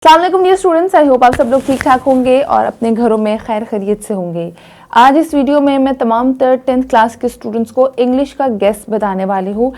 अस्सलाम वालेकुम dear students, I hope आप सब लोग ठीक ठाक होंगे और अपने घरों में खैर खैरियत से होंगे। आज इस वीडियो में मैं तमाम 10th क्लास के स्टूडेंट्स को इंग्लिश का गेस बताने वाली हूँ।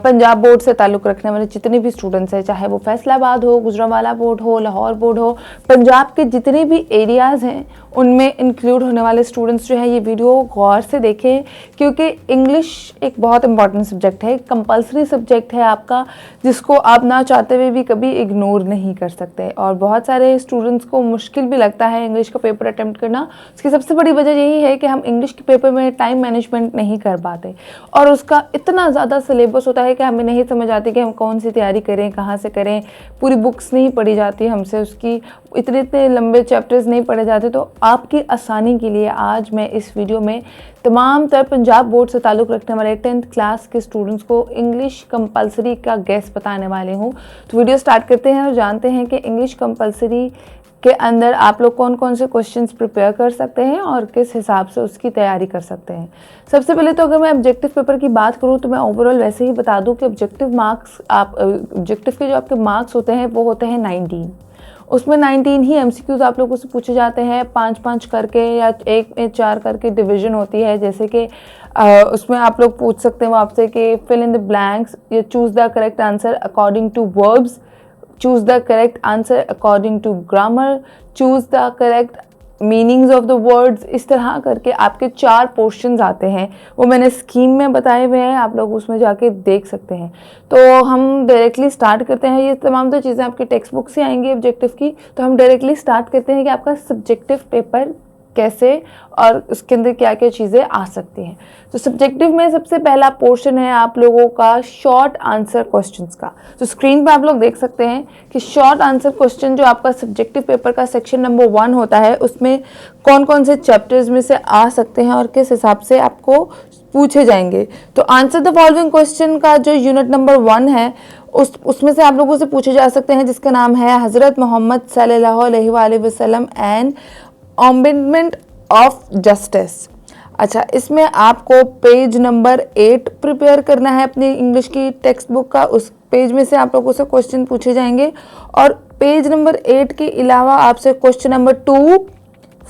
पंजाब बोर्ड से ताल्लुक़ रखने वाले जितने भी स्टूडेंट्स हैं, चाहे वो फैसलाबाद हो, गुजरांवाला बोर्ड हो, लाहौर बोर्ड हो, पंजाब के जितने भी एरियाज़ हैं उनमें इंक्लूड होने वाले स्टूडेंट्स जो है ये वीडियो गौर से देखें, क्योंकि इंग्लिश एक बहुत इंपॉर्टेंट सब्जेक्ट है, कंपल्सरी सब्जेक्ट है आपका, जिसको आप ना चाहते हुए भी कभी इग्नोर नहीं कर सकते। और बहुत सारे स्टूडेंट्स को मुश्किल भी लगता है इंग्लिश का पेपर अटेम्प्ट करना। उसकी सबसे बड़ी वजह यही है कि हम इंग्लिश के पेपर में टाइम मैनेजमेंट नहीं कर पाते और उसका इतना ज़्यादा सिलेबस होता है कि हमें नहीं समझ आती कि हम कौन सी तैयारी करें, कहाँ से करें। पूरी बुक्स नहीं पढ़ी जाती हमसे, उसकी इतने लंबे चैप्टर्स नहीं पढ़े जाते। तो आपकी आसानी के लिए आज मैं इस वीडियो में तमाम पंजाब बोर्ड से ताल्लुक़ रखने वाले 10th क्लास के स्टूडेंट्स को इंग्लिश कंपलसरी का गेस बताने वाले हूँ। तो वीडियो स्टार्ट करते हैं और जानते हैं कि इंग्लिश कंपलसरी के अंदर आप लोग कौन कौन से क्वेश्चंस प्रिपेयर कर सकते हैं और किस हिसाब से उसकी तैयारी कर सकते हैं। सबसे पहले तो अगर मैं ऑब्जेक्टिव पेपर की बात करूं तो मैं ओवरऑल वैसे ही बता दूं कि ऑब्जेक्टिव के जो आपके मार्क्स होते हैं वो होते हैं 19। उसमें 19 ही MCQs आप लोगों से पूछे जाते हैं, 5-5 करके या 1-4 करके डिवीज़न होती है। जैसे कि उसमें आप लोग पूछ सकते हैं वो आपसे कि फिल इन द ब्लैंक्स या choose the correct answer according to verbs, choose the correct answer according to grammar, choose the correct meanings of the words। इस तरह करके आपके 4 पोर्शंस आते हैं, वो मैंने स्कीम में बताए हुए हैं, आप लोग उसमें जाके देख सकते हैं। तो हम डायरेक्टली स्टार्ट करते हैं। ये तमाम तो चीज़ें आपकी टेक्स्ट बुक से आएंगी ऑब्जेक्टिव की। तो हम डायरेक्टली स्टार्ट करते हैं कि आपका सब्जेक्टिव पेपर कैसे और उसके अंदर क्या क्या चीज़ें आ सकती हैं। तो सब्जेक्टिव में सबसे पहला पोर्शन है आप लोगों का शॉर्ट आंसर क्वेश्चंस का। तो स्क्रीन पर आप लोग देख सकते हैं कि शॉर्ट आंसर क्वेश्चन जो आपका सब्जेक्टिव पेपर का सेक्शन नंबर 1 होता है, उसमें कौन कौन से चैप्टर्स में से आ सकते हैं और किस हिसाब से आपको पूछे जाएंगे। तो आंसर द फॉलोइंग क्वेश्चन का जो यूनिट नंबर 1 है उसमें से आप लोगों से पूछे जा सकते हैं, जिसका नाम है हज़रत मोहम्मद सल्लल्लाहु अलैहि वसल्लम एंड अमेंडमेंट ऑफ जस्टिस। अच्छा, इसमें आपको पेज नंबर 8 प्रिपेयर करना है अपनी इंग्लिश की टेक्स्ट बुक का। उस पेज में से आप लोगों से क्वेश्चन पूछे जाएंगे और पेज नंबर 8 के अलावा आपसे क्वेश्चन नंबर 2,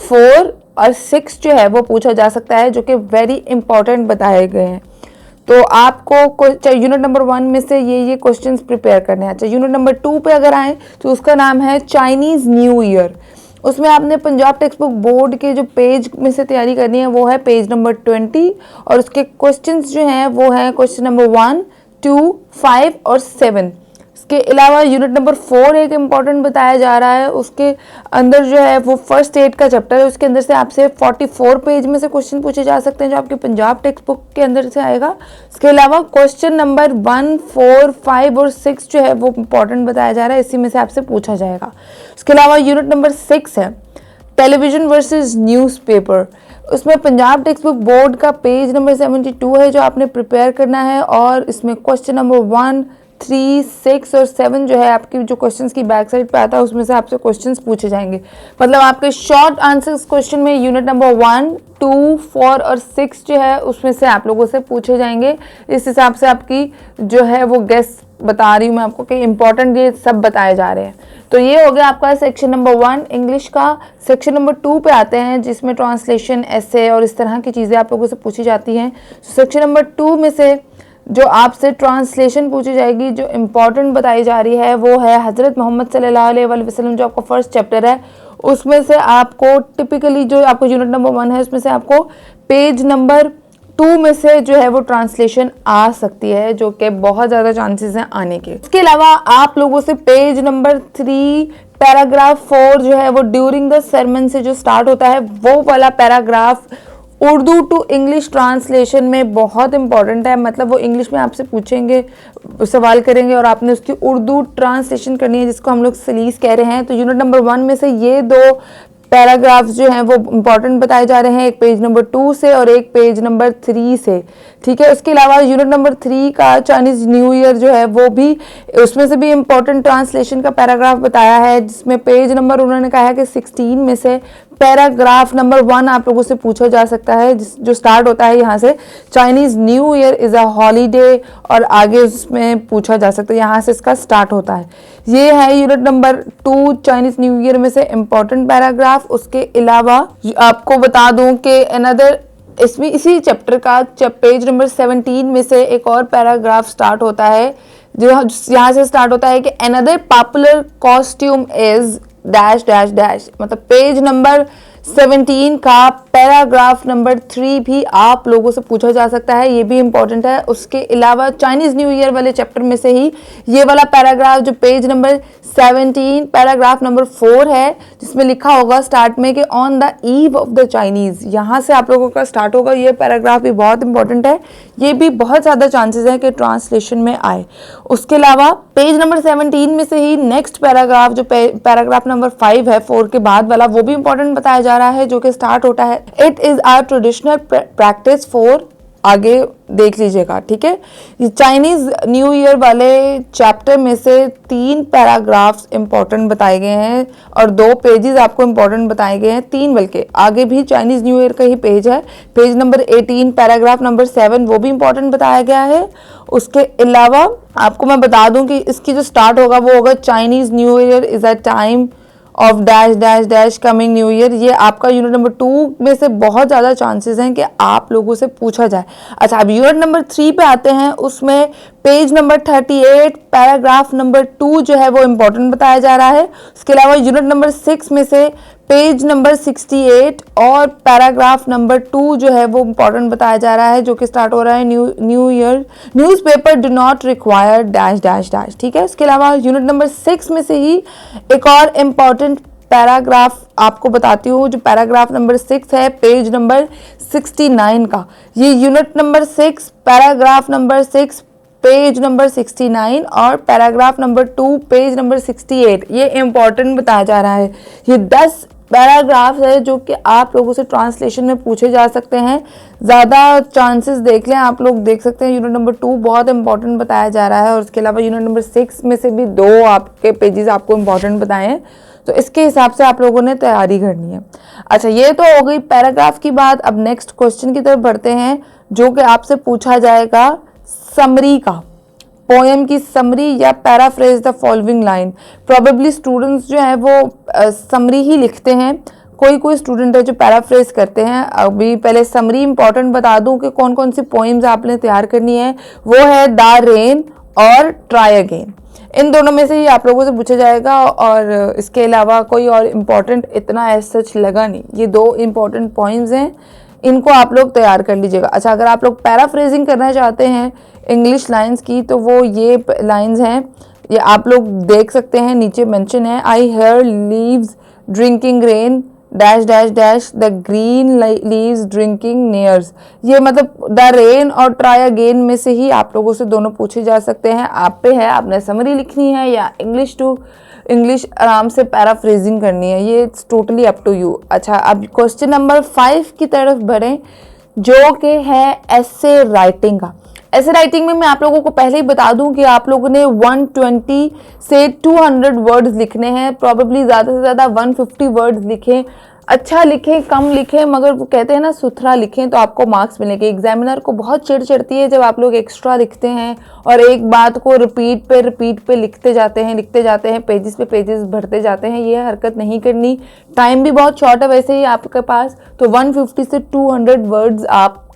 4 और 6 जो है वो पूछा जा सकता है, जो कि वेरी इंपॉर्टेंट बताए गए हैं। तो आपको यूनिट नंबर 1 में से ये क्वेश्चंस प्रिपेयर करने हैं। अच्छा, यूनिट नंबर 2 पे अगर आए तो उसका नाम है चाइनीज़ न्यू ईयर। उसमें आपने पंजाब टेक्स्ट बुक बोर्ड के जो पेज में से तैयारी करनी है वो है पेज नंबर 20 और उसके क्वेश्चंस जो हैं वो हैं क्वेश्चन नंबर 1, 2, 5 और 7। इसके अलावा यूनिट नंबर 4 एक इम्पॉर्टेंट बताया जा रहा है, उसके अंदर जो है वो फर्स्ट 8 का चैप्टर है। उसके अंदर से आपसे 44 पेज में से क्वेश्चन पूछे जा सकते हैं जो आपके पंजाब टेक्स्ट बुक के अंदर से आएगा। इसके अलावा क्वेश्चन नंबर 1, 4, 5 और 6 जो है वो इम्पॉर्टेंट बताया जा रहा है, इसी में से आपसे पूछा जाएगा। इसके अलावा यूनिट नंबर 6 है टेलीविजन वर्सेस न्यूज़पेपर। उसमें पंजाब टेक्स्ट बुक बोर्ड का पेज नंबर 72 है जो आपने प्रिपेयर करना है और इसमें क्वेश्चन नंबर 1, 3, 6 और 7 जो है आपकी जो क्वेश्चंस की बैक साइड पे आता है उसमें से आपसे क्वेश्चंस पूछे जाएंगे। मतलब आपके शॉर्ट आंसर्स क्वेश्चन में यूनिट नंबर 1, 2, 4 और 6 जो है उसमें से आप लोगों से पूछे जाएंगे। इस हिसाब से आपकी जो है वो गेस बता रही हूँ मैं आपको कि इंपॉर्टेंट ये सब बताए जा रहे हैं। तो ये हो गया आपका सेक्शन नंबर 1 इंग्लिश का। सेक्शन नंबर 2 पे आते हैं जिसमें ट्रांसलेशन, ऐसे और इस तरह की चीज़ें आप लोगों से पूछी जाती हैं। सेक्शन नंबर 2 में से जो आपसे ट्रांसलेशन पूछी जाएगी, जो इम्पॉर्टेंट बताई जा रही है वो है हज़रत मोहम्मद सल्लल्लाहु अलैहि वसल्लम, जो आपका फर्स्ट चैप्टर है। उसमें से आपको टिपिकली जो आपको यूनिट नंबर 1 है उसमें से आपको पेज नंबर 2 में से जो है वो ट्रांसलेशन आ सकती है, जो कि बहुत ज़्यादा चांसेस हैं आने के। इसके अलावा आप लोगों से पेज नंबर 3 पैराग्राफ 4 जो है वो ड्यूरिंग द सरमन से जो स्टार्ट होता है वो वाला paragraph Urdu to English translation में बहुत इंपॉर्टेंट है। मतलब वो इंग्लिश में आपसे पूछेंगे, सवाल करेंगे और आपने उसकी उर्दू ट्रांसलेशन करनी है, जिसको हम लोग सलीस कह रहे हैं। तो यूनिट नंबर 1 में से ये 2 पैराग्राफ्स जो हैं वो इंपॉर्टेंट बताए जा रहे हैं, एक पेज नंबर 2 से और एक पेज नंबर 3 से। ठीक है, उसके अलावा यूनिट नंबर 3 का चाइनीज़ न्यू ईयर जो है वो भी, उसमें से भी इंपॉर्टेंट ट्रांसलेशन का पैराग्राफ बताया है, जिसमें पेज नंबर उन्होंने कहा है कि 16 में से पैराग्राफ नंबर 1 आप लोगों से पूछा जा सकता है, जो स्टार्ट होता है यहाँ से, Chinese New year is a holiday, और आगे उसमें पूछा जा सकता है, यहाँ से इसका स्टार्ट होता है। ये है unit number 2 Chinese New year में से इंपॉर्टेंट पैराग्राफ। उसके अलावा आपको बता दूं कि अनदर इसमें इसी चैप्टर का पेज नंबर 17 में से एक और पैराग्राफ स्टार्ट होता है, जो यहाँ से स्टार्ट होता है कि another popular costume is dash dash dash. मतलब पेज नंबर 17 का पैराग्राफ नंबर 3 भी आप लोगों से पूछा जा सकता है, ये भी इंपॉर्टेंट है। उसके अलावा चाइनीज न्यू ईयर वाले चैप्टर में से ही ये वाला पैराग्राफ जो पेज नंबर 17 पैराग्राफ नंबर 4 है, जिसमें लिखा होगा स्टार्ट में कि on the eve of the Chinese, यहाँ से आप लोगों का स्टार्ट होगा। ये पैराग्राफ भी बहुत इंपॉर्टेंट है, ये भी बहुत ज़्यादा चांसेस है कि ट्रांसलेशन में आए। उसके अलावा पेज नंबर 17 में से ही नेक्स्ट पैराग्राफ जो पैराग्राफ नंबर 5 है 4 के बाद वाला, वो भी इंपॉर्टेंट बताया जा रहा है, जो कि स्टार्ट होता है it is our traditional practice for, आगे देख लीजिएगा, ठीक है। ये चाइनीज न्यू ईयर वाले चैप्टर में से 3 पैराग्राफ्स इंपॉर्टेंट बताए गए हैं और 2 पेजेस आपको इंपॉर्टेंट बताए गए हैं, 3 बल्कि, आगे भी चाइनीज न्यू ईयर का ही पेज है, पेज नंबर 18 पैराग्राफ नंबर 7, वो भी इंपॉर्टेंट बताया गया है। उसके अलावा आपको मैं बता दूं कि इसकी जो स्टार्ट होगा वो होगा Chinese New year is a time of dash dash dash coming new year. ये आपका यूनिट नंबर 2 में से बहुत ज़्यादा चांसेस हैं कि आप लोगों से पूछा जाए। अच्छा, अब यूनिट नंबर 3 पे आते हैं। उसमें पेज नंबर 38 पैराग्राफ नंबर 2 जो है वो इंपॉर्टेंट बताया जा रहा है। उसके अलावा यूनिट नंबर 6 में से पेज नंबर 68 और पैराग्राफ नंबर 2 जो है वो इंपॉर्टेंट बताया जा रहा है, जो कि स्टार्ट हो रहा है new year newspaper do not require dash dash dash, ठीक है। उसके अलावा यूनिट नंबर 6 में से ही एक और इम्पॉर्टेंट पैराग्राफ आपको बताती हूँ, जो पैराग्राफ नंबर 6 है पेज नंबर 69 का। ये unit number 6 paragraph number 6 page number 69 और पैराग्राफ नंबर 2 पेज नंबर 68, ये इंपॉर्टेंट बताया जा रहा है। ये 10 पैराग्राफ है जो कि आप लोगों से ट्रांसलेशन में पूछे जा सकते हैं। ज़्यादा चांसेस देख लें, आप लोग देख सकते हैं यूनिट नंबर 2 बहुत इंपॉर्टेंट बताया जा रहा है, और उसके अलावा यूनिट नंबर 6 में से भी 2 आपके पेजेस आपको इंपॉर्टेंट बताए हैं, तो इसके हिसाब से आप लोगों ने तैयारी करनी है। अच्छा, ये तो हो गई पैराग्राफ की बात। अब नेक्स्ट क्वेश्चन की तरफ बढ़ते हैं, जो कि आपसे पूछा जाएगा समरी का, पोएम की समरी या paraphrase the following line. Probably students जो है वो समरी ही लिखते हैं, कोई स्टूडेंट है जो पैराफ्रेज करते हैं। अभी पहले समरी इंपॉर्टेंट बता दूं कि कौन कौन सी पोएम्स आपने तैयार करनी है। वो है द रेन और ट्राई अगेन, इन दोनों में से ही आप लोगों से पूछा जाएगा, और इसके अलावा कोई और इम्पॉर्टेंट इतना एज सच लगा नहीं। ये 2 इम्पॉर्टेंट पोएम्स हैं, इनको आप लोग तैयार कर लीजिएगा। अच्छा, अगर आप लोग पैराफ्रेजिंग करना चाहते हैं इंग्लिश लाइंस की, तो वो ये लाइंस हैं, ये आप लोग देख सकते हैं, नीचे मेंशन है, I hear leaves drinking rain dash dash dash the green leaves drinking nears. ये मतलब द रेन और ट्राई अगेन में से ही आप लोगों से दोनों पूछे जा सकते हैं। आप पे है, आपने समरी लिखनी है या इंग्लिश टू इंग्लिश आराम से पैराफ्रेजिंग करनी है, ये it's totally up to you. अच्छा, अब क्वेश्चन नंबर 5 की तरफ बढ़ें, जो कि है एसे राइटिंग का। ऐसे राइटिंग में मैं आप लोगों को पहले ही बता दूं कि आप लोगों ने 120 से 200 वर्ड्स लिखने हैं, प्रॉबेबली ज़्यादा से ज़्यादा 150 वर्ड्स लिखें। अच्छा लिखें, कम लिखें, मगर वो कहते हैं ना सुथरा लिखें तो आपको मार्क्स मिलेंगे। एग्जामिनर को बहुत चिढ़ चढ़ती है जब आप लोग एक्स्ट्रा लिखते हैं और एक बात को रिपीट पे लिखते जाते हैं, पेजेस पे पेजेस भरते जाते हैं। ये हरकत नहीं करनी। टाइम भी बहुत शॉर्ट है वैसे ही आपके पास, तो 150 से 200 वर्ड्स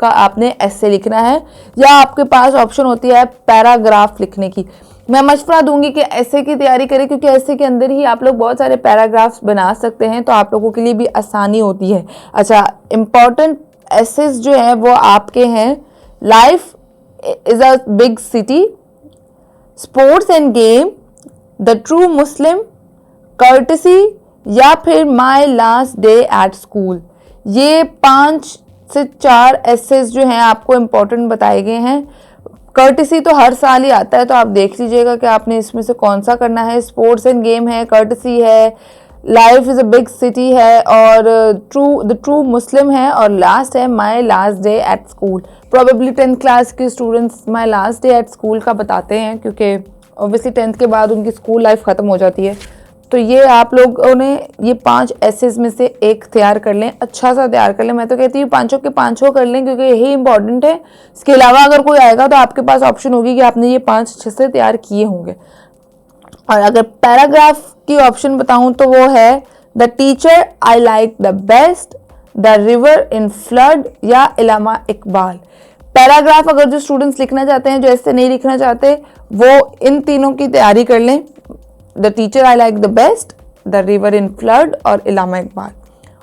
आपने ऐसे लिखना है, या आपके पास ऑप्शन होती है पैराग्राफ लिखने की। मैं मशवरा दूंगी कि ऐसे की तैयारी करें, क्योंकि ऐसे के अंदर ही आप लोग बहुत सारे पैराग्राफ्स बना सकते हैं, तो आप लोगों के लिए भी आसानी होती है। अच्छा, इम्पॉर्टेंट एसेस जो हैं वो आपके हैं, life is a big city, sports and game, the true Muslim, courtesy, या फिर माई लास्ट डे एट स्कूल। ये 5 से 4 एसेस जो हैं आपको इम्पॉर्टेंट बताए गए हैं। कर्टसी तो हर साल ही आता है, तो आप देख लीजिएगा कि आपने इसमें से कौन सा करना है। स्पोर्ट्स एंड गेम है, कर्टसी है, life is a big city है, और द ट्रू मुस्लिम है, और लास्ट है my last day at school. Probably 10th class के students my last day at school का बताते हैं, क्योंकि ऑब्वियसली 10th के बाद उनकी स्कूल लाइफ ख़त्म हो जाती है, तो ये आप लोगों ने ये 5 एसेज में से एक तैयार कर लें, अच्छा सा तैयार कर लें। मैं तो कहती हूँ 5 के 5 कर लें, क्योंकि यही इंपॉर्टेंट है। इसके अलावा अगर कोई आएगा तो आपके पास ऑप्शन होगी कि आपने ये 5 अच्छे से तैयार किए होंगे। और अगर पैराग्राफ की ऑप्शन बताऊं तो वो है the teacher I like the best, the river in flood या इलामा इकबाल। पैराग्राफ अगर जो स्टूडेंट्स लिखना चाहते हैं, जो ऐसे नहीं लिखना चाहते, वो इन तीनों की तैयारी कर लें, the teacher I like the best, the river in flood और इलामा इकबाल।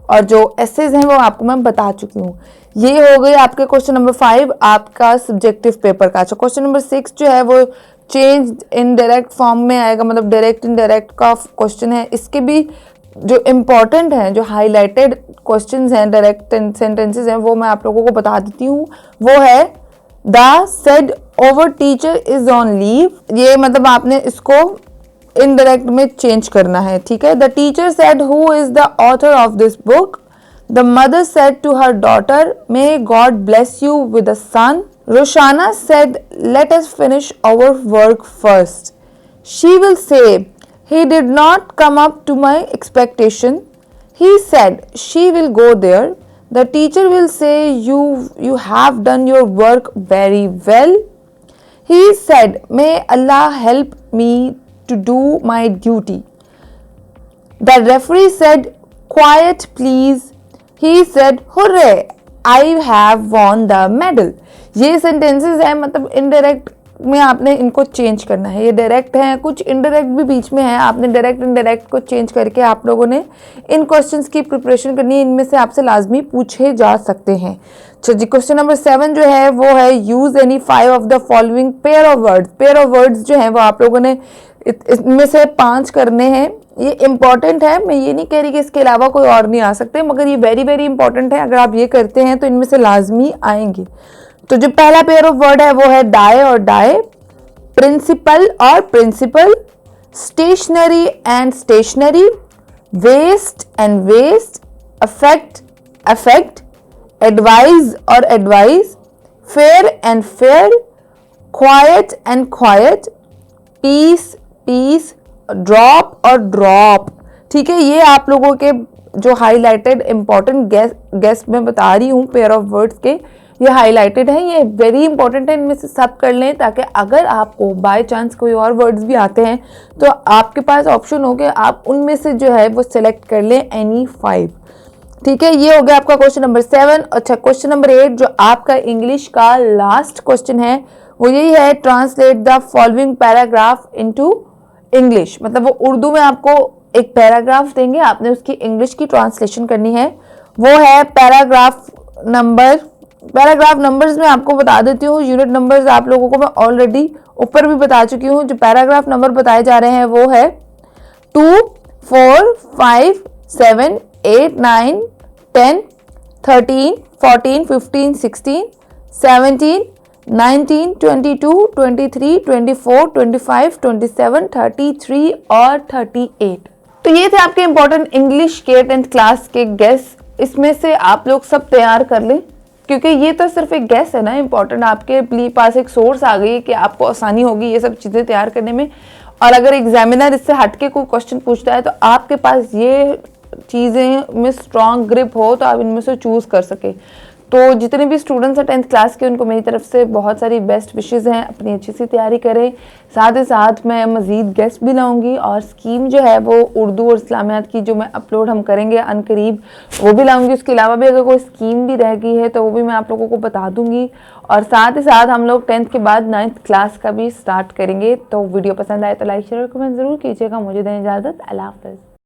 और जो एसेज हैं वो आपको मैं बता चुकी हूँ। ये हो गई आपके क्वेश्चन नंबर 5 आपका सब्जेक्टिव पेपर का। अच्छा, क्वेश्चन नंबर 6 जो है वो चेंज इन डायरेक्ट फॉर्म में आएगा, मतलब डायरेक्ट इनडायरेक्ट का क्वेश्चन है। इसके भी जो इम्पोर्टेंट हैं, जो हाईलाइटेड क्वेश्चंस हैं, डायरेक्ट सेंटेंसेस हैं, वो मैं आप लोगों को बता देती हूँ। वो है the said over teacher is on leave. ये मतलब आपने इसको इनडायरेक्ट में चेंज करना है, ठीक है। The teacher said who is the author of this book. The mother said to her daughter may God bless you with a son. Roshana said, let us finish our work first. She will say, he did not come up to my expectation. He said, she will go there. The teacher will say, you have done your work very well. He said, may Allah help me to do my duty. The referee said, quiet please. He said, hooray, I have won the medal. ये sentences है, मतलब indirect में आपने इनको change करना है। ये direct है, कुछ इनडायरेक्ट भी बीच में है, आपने डायरेक्ट इनडायरेक्ट को चेंज करके आप लोगों ने इन क्वेश्चंस की प्रिपरेशन करनी है। इनमें से आपसे लाजमी पूछे जा सकते हैं। अच्छा जी, क्वेश्चन नंबर 7 जो है वो है use any 5 of the following pair of words. Pair of words जो है वो आप लोगों ने इसमें से 5 करने हैं। ये इंपॉर्टेंट है, मैं ये नहीं कह रही कि इसके अलावा कोई और नहीं आ सकते, मगर ये वेरी वेरी इंपॉर्टेंट है। अगर आप ये करते हैं तो इनमें से लाजमी आएंगे। तो जो पहला पेयर ऑफ वर्ड है वो है डाई और डाई, प्रिंसिपल और principle, stationary and stationery, waste and waist, affect affect, advise और advise, fair and fare, quite and quite, peace piece, drop और ड्रॉप। ठीक है, ये आप लोगों के जो हाईलाइटेड इंपॉर्टेंट गेस मैं बता रही हूँ पेयर ऑफ वर्ड्स के, ये हाईलाइटेड है, ये वेरी इंपॉर्टेंट है। इनमें से सब कर लें ताकि अगर आपको बाय चांस कोई और वर्ड्स भी आते हैं तो आपके पास ऑप्शन हो गया, आप उनमें से जो है वो सिलेक्ट कर लें एनी 5। ठीक है, ये हो गया आपका क्वेश्चन नंबर 7। अच्छा, क्वेश्चन नंबर 8 जो आपका इंग्लिश का लास्ट क्वेश्चन है वो यही है, translate the following paragraph into English. मतलब वो उर्दू में आपको एक पैराग्राफ देंगे, आपने उसकी इंग्लिश की ट्रांसलेशन करनी है। वो है पैराग्राफ नंबर्स में आपको बता देती हूँ। यूनिट नंबर्स आप लोगों को मैं ऑलरेडी ऊपर भी बता चुकी हूँ। जो पैराग्राफ नंबर बताए जा रहे हैं वो है 2, 4, 5, 7, 8, 9, 10, 13, 14, 15, 16, 17, 19, 22, 23, 24, 25, 27, 33 और 38। तो ये थे आपके इंपॉर्टेंट इंग्लिश के 10th क्लास के गेस। इसमें से आप लोग सब तैयार कर लें, क्योंकि ये तो सिर्फ एक गेस है ना इंपॉर्टेंट। आपके पास एक सोर्स आ गई कि आपको आसानी होगी ये सब चीज़ें तैयार करने में। और अगर एग्जामिनर इससे हटके कोई क्वेश्चन पूछता है तो आपके पास ये चीज़ें में स्ट्रॉन्ग ग्रिप हो तो आप इनमें से चूज़ कर सके। तो जितने भी स्टूडेंट्स हैं 10th क्लास के, उनको मेरी तरफ से बहुत सारी बेस्ट विशेज़ हैं, अपनी अच्छी सी तैयारी करें। साथ ही साथ मैं मज़ीद गेस्ट भी लाऊंगी और स्कीम जो है वो उर्दू और इस्लामियात की जो मैं अपलोड हम करेंगे अनकरीब वो भी लाऊंगी। उसके अलावा भी अगर कोई स्कीम भी रह गई है तो वो भी मैं आप लोगों को बता दूंगी। और साथ ही साथ हम लोग 10th के बाद 9th क्लास का भी स्टार्ट करेंगे। तो वीडियो पसंद आए तो लाइक शेयर और कमेंट ज़रूर कीजिएगा। मुझे दें इजाज़त, अल्लाह हाफ़िज़।